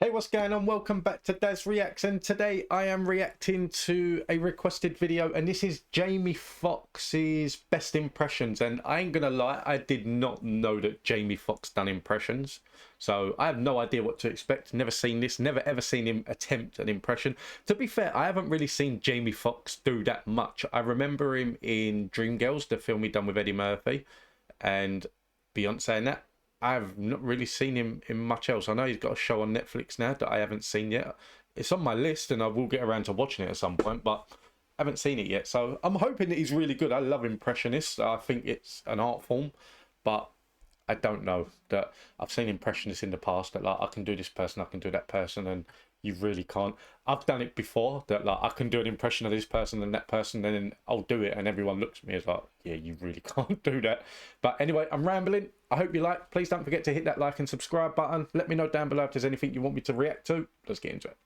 Hey, what's going on? Welcome back to Daz Reacts, and today I am reacting to a requested video, and this is Jamie Foxx's best impressions. And I ain't gonna lie, I did not know that Jamie Foxx done impressions, so I have no idea what to expect. Never seen this, never ever seen him attempt an impression. To be fair, I haven't really seen Jamie Foxx do that much. I remember him in Dreamgirls, the film he done with Eddie Murphy and Beyonce and that. I've not really seen him in much else. I know he's got a show on Netflix now that I haven't seen yet. It's on my list and I will get around to watching it at some point, but I haven't seen it yet. So I'm hoping that he's really good. I love impressionists. I think it's an art form, but I don't know that I've seen impressionists in the past that like I can do this person, I can do that person, and you really can't. I've done it before that like I can do an impression of this person and that person, and then I'll do it and everyone looks at me as like, yeah, you really can't do that. But anyway, I'm rambling. I hope you like. Please don't forget to hit that like and subscribe button. Let me know down below if there's anything you want me to react to. Let's get into it.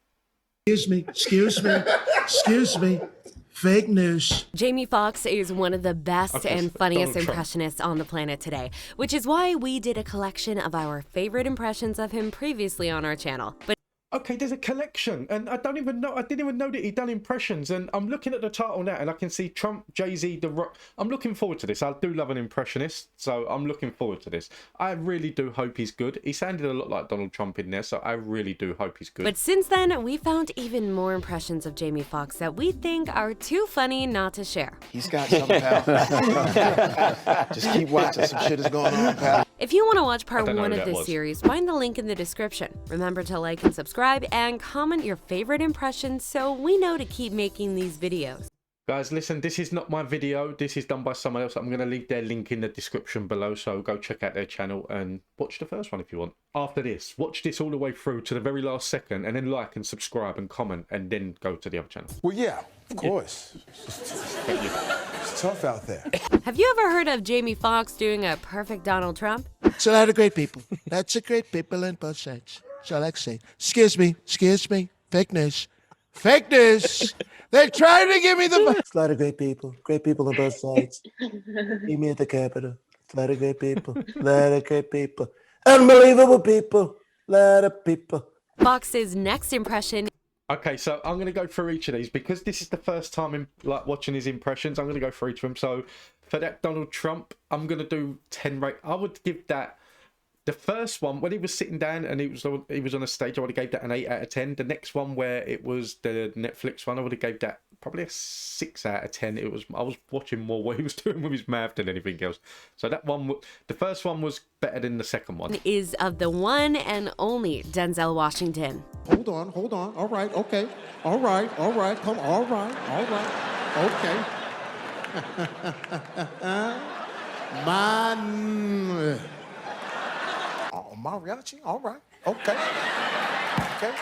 Excuse me. Fake news. Jamie Foxx is one of the best and funniest impressionists on the planet today, which is why we did a collection of our favorite impressions of him previously on our channel. But okay, there's a collection, and I didn't even know that he'd done impressions, and I'm looking at the title now, and I can see Trump, Jay-Z, The Rock. I'm looking forward to this. I do love an impressionist, so I'm looking forward to this. I really do hope he's good. He sounded a lot like Donald Trump in there, so I really do hope he's good. But since then, we found even more impressions of Jamie Foxx that we think are too funny not to share. He's got something, pal. Just keep watching. Some shit is going on, pal. If you want to watch part 1 of this series, find the link in the description. Remember to like and subscribe and comment your favorite impressions so we know to keep making these videos. Guys, listen, this is not my video. This is done by someone else. I'm going to leave their link in the description below, so go check out their channel and watch the first one if you want. After this, watch this all the way through to the very last second, and then like and subscribe and comment, and then go to the other channel. Well, yeah, of course. It's tough out there. Have you ever heard of Jamie Foxx doing a perfect Donald Trump? It's a lot of great people. Lots of great people on both sides. That's all I can say. Excuse me. Fake news. Fake news. They're trying to give me the... It's a lot of great people. Great people on both sides. Meet me at the Capitol. It's a lot of great people. A lot of great people. Unbelievable people. A lot of people. Foxx's next impression. Okay, so I'm going to go through each of these because this is the first time in like watching his impressions. I'm going to go through each of them. So for that Donald Trump, I'm going to do 10 rate. I would give that the first one when he was sitting down and he was on a stage. I would have gave that an 8 out of 10. The next one where it was the Netflix one, I would have gave that probably a 6 out of 10. I was watching more what he was doing with his mouth than anything else. So that one, the first one was better than the second one. Is of the one and only Denzel Washington. Hold on. All right, okay. All right. Come, all right. Okay. Mariachi, all right. Okay,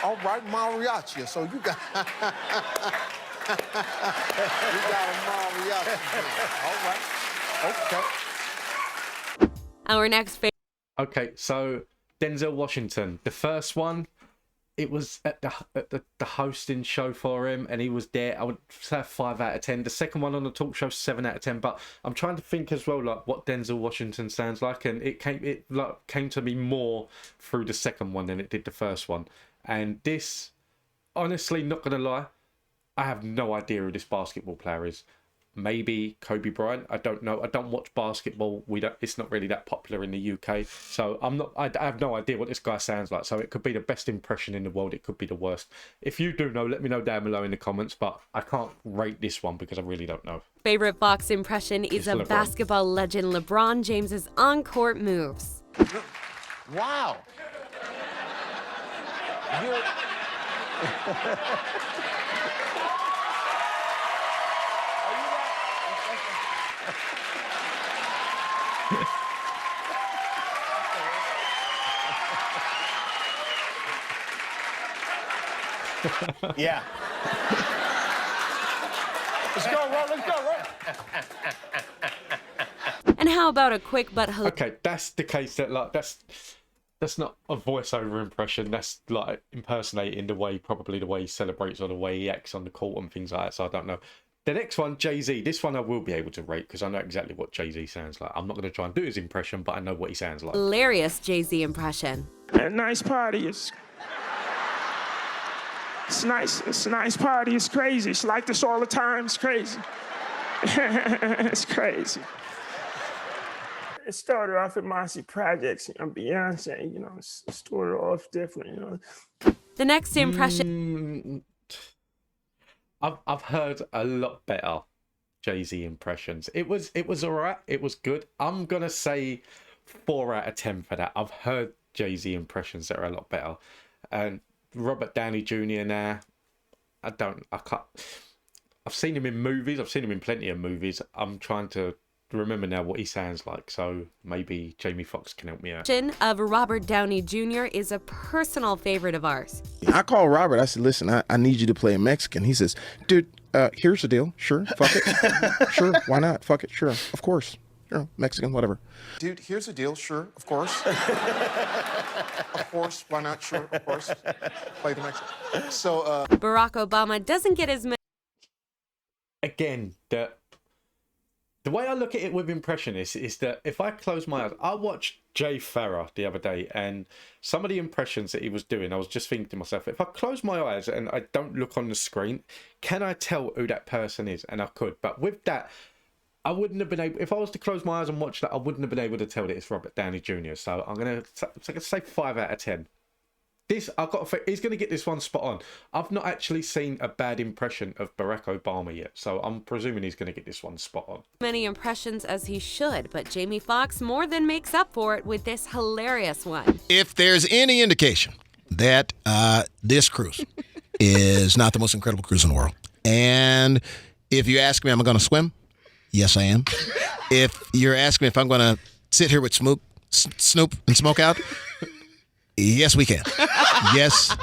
all right, mariachi. So you got, you got a mariachi. All right, okay. Our next favorite. Okay, so Denzel Washington. The first one, it was at the hosting show for him, and he was there. I would say 5 out of 10. The second one on the talk show, 7 out of 10. But I'm trying to think as well, like what Denzel Washington sounds like, and it came to me more through the second one than it did the first one. And this, honestly, not gonna lie, I have no idea who this basketball player is. Maybe Kobe Bryant. I don't know. I don't watch basketball. It's not really that popular in the UK. So I have no idea what this guy sounds like. So it could be the best impression in the world. It could be the worst. If you do know, let me know down below in the comments. But I can't rate this one because I really don't know. Favorite Foxx impression is of basketball legend LeBron James's on-court moves. Wow. Yeah. Let's go, roll. And how about a quick but okay, that's the case that like that's not a voiceover impression. That's like impersonating probably the way he celebrates or the way he acts on the court and things like that. So I don't know. The next one, Jay-Z. This one I will be able to rate because I know exactly what Jay-Z sounds like. I'm not going to try and do his impression, but I know what he sounds like. hilarious Jay-Z impression. A nice party is It's nice. It's a nice party. It's crazy. It's like this all the time. It's crazy. It's crazy. It started off at Mossy Projects, Beyonce, it started off different, The next impression. I've heard a lot better Jay-Z impressions. It was alright. It was good. I'm gonna say 4 out of 10 for that. I've heard Jay-Z impressions that are a lot better. And Robert Downey Jr. now, I can't. I've seen him in movies. I've seen him in plenty of movies. I'm trying to remember now what he sounds like, so maybe Jamie Foxx can help me out. Of Robert Downey Jr. is a personal favorite of ours. I called Robert. I said, listen, I need you to play a Mexican. He says, dude, here's the deal. Sure, fuck it. Sure, why not? Fuck it. Sure, of course. Sure, Mexican, whatever. Dude, here's the deal. Sure, of course. Of course, why not? Sure, of course. Play the Mexican. So, Barack Obama doesn't get as many. Again, the way I look at it with impressionists is that if I close my eyes, I watched Jay Farrar the other day, and some of the impressions that he was doing, I was just thinking to myself, if I close my eyes and I don't look on the screen, can I tell who that person is? And I could, but with that, I wouldn't have been able, if I was to close my eyes and watch that, I wouldn't have been able to tell that it's Robert Downey Jr. So I'm going to say 5 out of 10. He's going to get this one spot on. I've not actually seen a bad impression of Barack Obama yet, so I'm presuming he's going to get this one spot on. Many impressions as he should, but Jamie Foxx more than makes up for it with this hilarious one. If there's any indication that this cruise is not the most incredible cruise in the world, and if you ask me, am I going to swim? Yes, I am. If you're asking me if I'm going to sit here with Snoop and smoke out, yes, we can. Yes,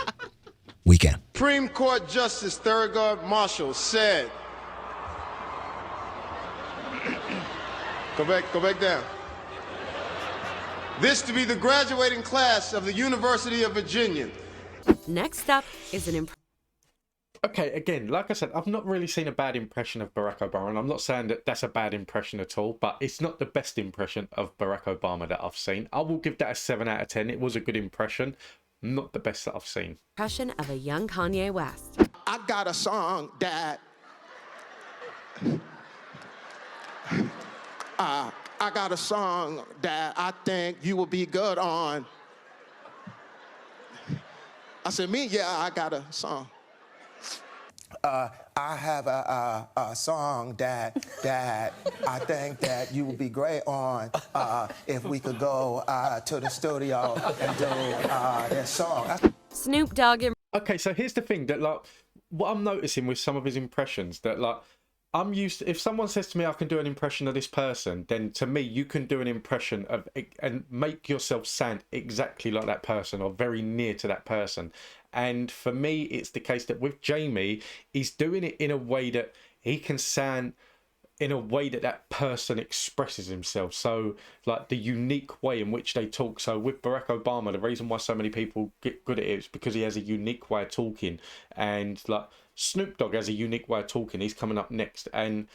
we can. Supreme Court Justice Thurgood Marshall said, go back down. This to be the graduating class of the University of Virginia. Next up is an impression. Okay, again, like I said, I've not really seen a bad impression of Barack Obama, and I'm not saying that that's a bad impression at all, but it's not the best impression of Barack Obama that I've seen. I will give that a 7 out of 10. It was a good impression, not the best that I've seen. Impression of a young Kanye West. I got a song that I got a song that I think you will be good on. I said, me? Yeah, I got a song. I have a song that I think that you would be great on if we could go to the studio and do this song. Snoop Dogg. Okay, so here's the thing that, like, what I'm noticing with some of his impressions, that, like, I'm used to, if someone says to me I can do an impression of this person, then to me you can do an impression of and make yourself sound exactly like that person or very near to that person. And for me, it's the case that with Jamie, he's doing it in a way that he can sound in a way that that person expresses himself. So, like, the unique way in which they talk. So with Barack Obama, the reason why so many people get good at it is because he has a unique way of talking. And, like, Snoop Dogg has a unique way of talking. He's coming up next. And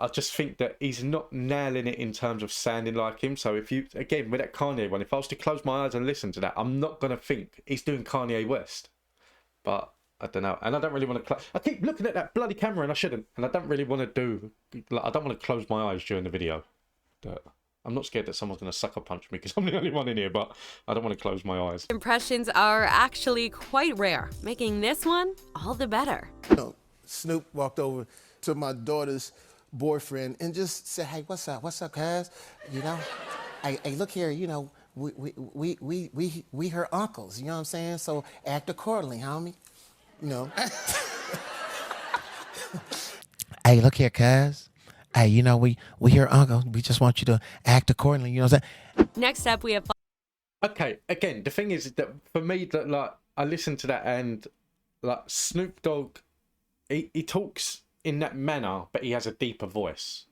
I just think that he's not nailing it in terms of sounding like him. So if you, again, with that Kanye one, if I was to close my eyes and listen to that, I'm not going to think he's doing Kanye West. But I don't know. And I don't really want to, I keep looking at that bloody camera and I shouldn't. And I don't really want to do, like, I don't want to close my eyes during the video. I'm not scared that someone's going to sucker punch me because I'm the only one in here, but I don't want to close my eyes. Impressions are actually quite rare, making this one all the better. You know, Snoop walked over to my daughter's boyfriend and just said, "Hey, what's up? What's up, cuz? You know, hey, look here. You know, we her uncles. You know what I'm saying? So act accordingly, homie. You know." Hey, look here, cuz. Hey, you know, we her uncle. We just want you to act accordingly. You know what I'm saying? Next up, we have. Okay, again, the thing is that for me, that, like, I listen to that and, like, Snoop Dogg, he talks in that manner, but he has a deeper voice.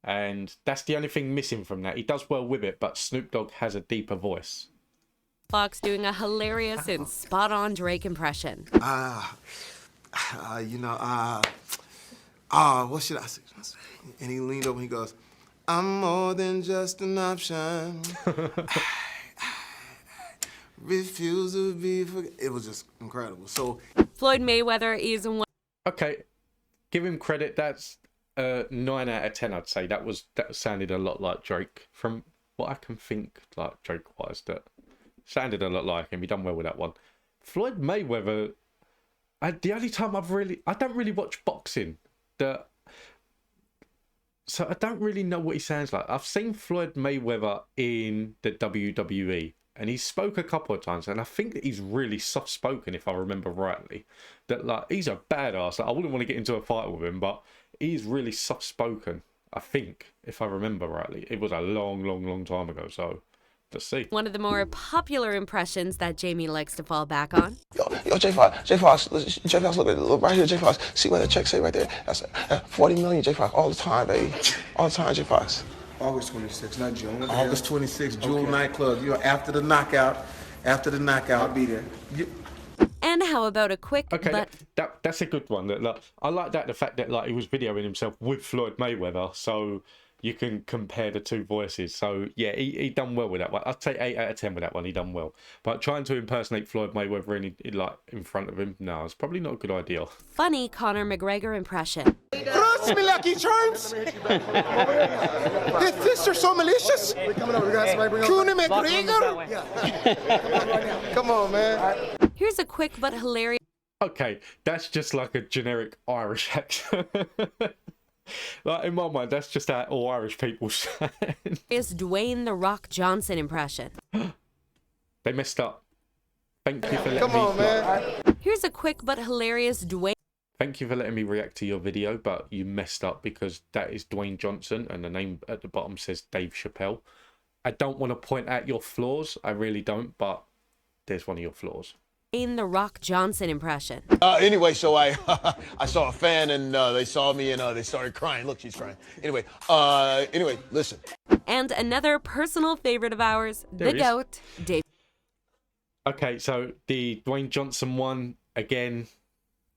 And that's the only thing missing from that. He does well with it, but Snoop Dogg has a deeper voice. Foxx doing a hilarious and spot-on Drake impression. What should I say? And he leaned over and he goes, I'm more than just an option. refuse to be forgiven. It was just incredible. So Floyd Mayweather is one. Okay, give him credit. That's 9 out of 10, I'd say. That sounded a lot like Drake, from what I can think, like Drake wise. That sounded a lot like him. He done well with that one. Floyd Mayweather. The only time I don't really watch boxing. So I don't really know what he sounds like. I've seen Floyd Mayweather in the WWE, and he spoke a couple of times, and I think that he's really soft-spoken, if I remember rightly. That, like, he's a badass. I wouldn't want to get into a fight with him, but he's really soft-spoken, I think, if I remember rightly. It was a long time ago, so let's see. One of the more popular impressions that Jamie likes to fall back on. Yo, J Foxx, look right here, J Foxx. See what the check say right there? That's 40 million, J Foxx, all the time, baby. All the time, J Foxx. August 26th, not June. August 26th, Jewel nightclub. You know, after the knockout, I'll be there. And how about a quick Okay, that's a good one. That, like, I like that, the fact that, like, he was videoing himself with Floyd Mayweather, so you can compare the two voices. So yeah, he done well with that one. I'd say 8 out of 10 with that one. He done well. But trying to impersonate Floyd Mayweather in front of him, no, it's probably not a good idea. funny Conor McGregor impression. Trust me, Lucky Charms. This fists are so malicious. Conor McGregor. Come on, man. Here's a quick but hilarious Okay, that's just like a generic Irish accent. Like, in my mind, that's just how all Irish people sound. Dwayne "The Rock" Johnson impression. They messed up. Thank you for letting Come on, man. Here's a quick but hilarious Dwayne. Thank you for letting me react to your video, but you messed up because that is Dwayne Johnson and the name at the bottom says Dave Chappelle. I don't want to point out your flaws, I really don't, but there's one of your flaws. "The Rock" Johnson impression. Anyway, so I saw a fan and they saw me and they started crying. Look, she's crying. Anyway, listen. And another personal favorite of ours, There the he is. GOAT, Dave. Okay, so the Dwayne Johnson one, again,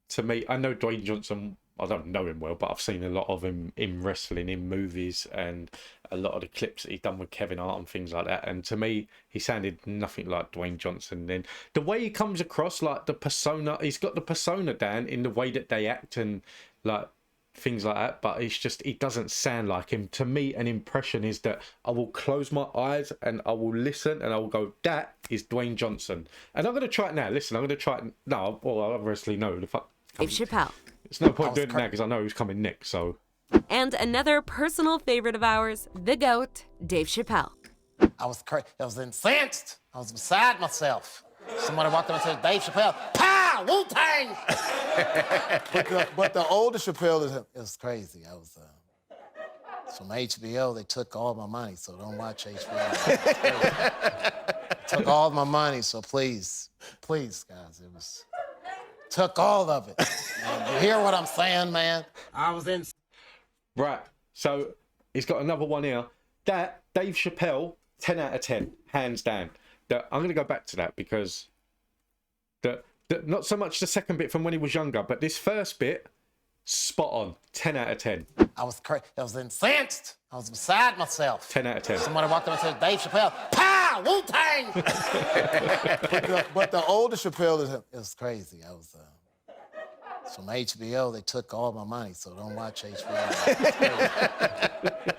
to me, I know Dwayne Johnson, I don't know him well, but I've seen a lot of him in wrestling, in movies, and a lot of the clips that he's done with Kevin Hart and things like that. And to me, he sounded nothing like Dwayne Johnson. Then the way he comes across, like the persona, he's got the persona down in the way that they act and like things like that. But it's just, he doesn't sound like him. To me, an impression is that I will close my eyes and I will listen and I will go, that is Dwayne Johnson. And I'm going to try it now. Listen, I'm going to try it now. Well, I obviously know the fuck. Dave Chappelle. It's no point doing it now because I know who's coming next, so. And another personal favorite of ours, the GOAT, Dave Chappelle. I was incensed. I was beside myself. Somebody walked up and said, Dave Chappelle, pow, Wu-Tang! But the older Chappelle is crazy. I was from HBO. They took all my money, so don't watch HBO. Took all my money, so please, guys, it was. Took all of it. Man, you hear what I'm saying, man? I was in. Right, so he's got another one here. That, Dave Chappelle, 10 out of 10, hands down. I'm going to go back to that because not so much the second bit from when he was younger, but this first bit, spot on, 10 out of 10. I was incensed. I was beside myself. 10 out of 10. Somebody walked up and said, Dave Chappelle, pow, Wu-Tang! But the older Chappelle is crazy. I was from HBO. They took all my money, so don't watch HBO.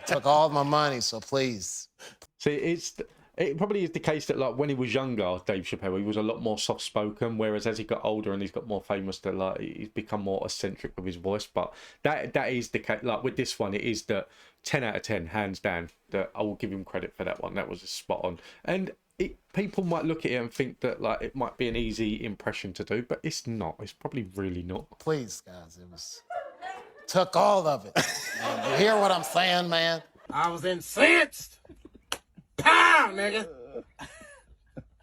Took all my money, so please. See, it probably is the case that, like, when he was younger, Dave Chappelle, he was a lot more soft-spoken, whereas as he got older and he's got more famous, that, like, he's become more eccentric with his voice. But that is the case. Like, with this one, it is the 10 out of 10, hands down, that I will give him credit for that one. That was a spot on. And people might look at it and think that, like, it might be an easy impression to do, but it's not. It's probably really not. Please, guys, it was. Took all of it. Man, you hear what I'm saying, man? I was incensed. Pow, nigga!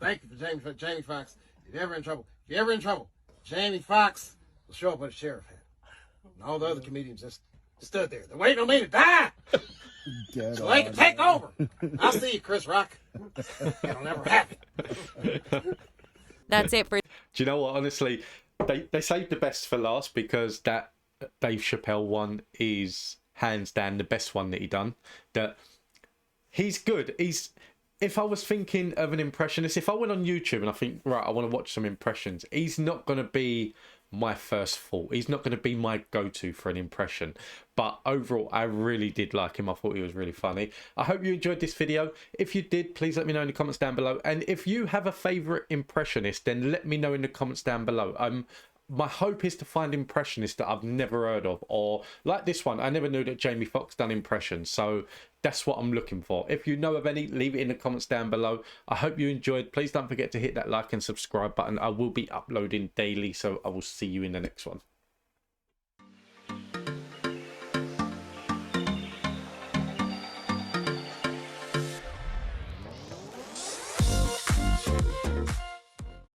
Thank you for Jamie Foxx. If you're ever in trouble, Jamie Foxx will show up with a sheriff hat. And all the other comedians just stood there. They're waiting on me to die. So they can take over. I'll see you, Chris Rock. It'll never happen. That's it for. Do you know what? Honestly, they saved the best for last because that Dave Chappelle one is hands down the best one that he done. That he's good. He's if I was thinking of an impressionist, if I went on YouTube and I think, right, I want to watch some impressions, he's not going to be my first thought. He's not going to be my go-to for an impression. But overall, I really did like him. I thought he was really funny. I hope you enjoyed this video. If you did, please let me know in the comments down below. And if you have a favourite impressionist, then let me know in the comments down below. My hope is to find impressionists that I've never heard of, or like this one, I never knew that Jamie Foxx done impressions, so that's what I'm looking for. If you know of any, leave it in the comments down below. I hope you enjoyed. Please don't forget to hit that like and subscribe button. I will be uploading daily, so I will see you in the next one.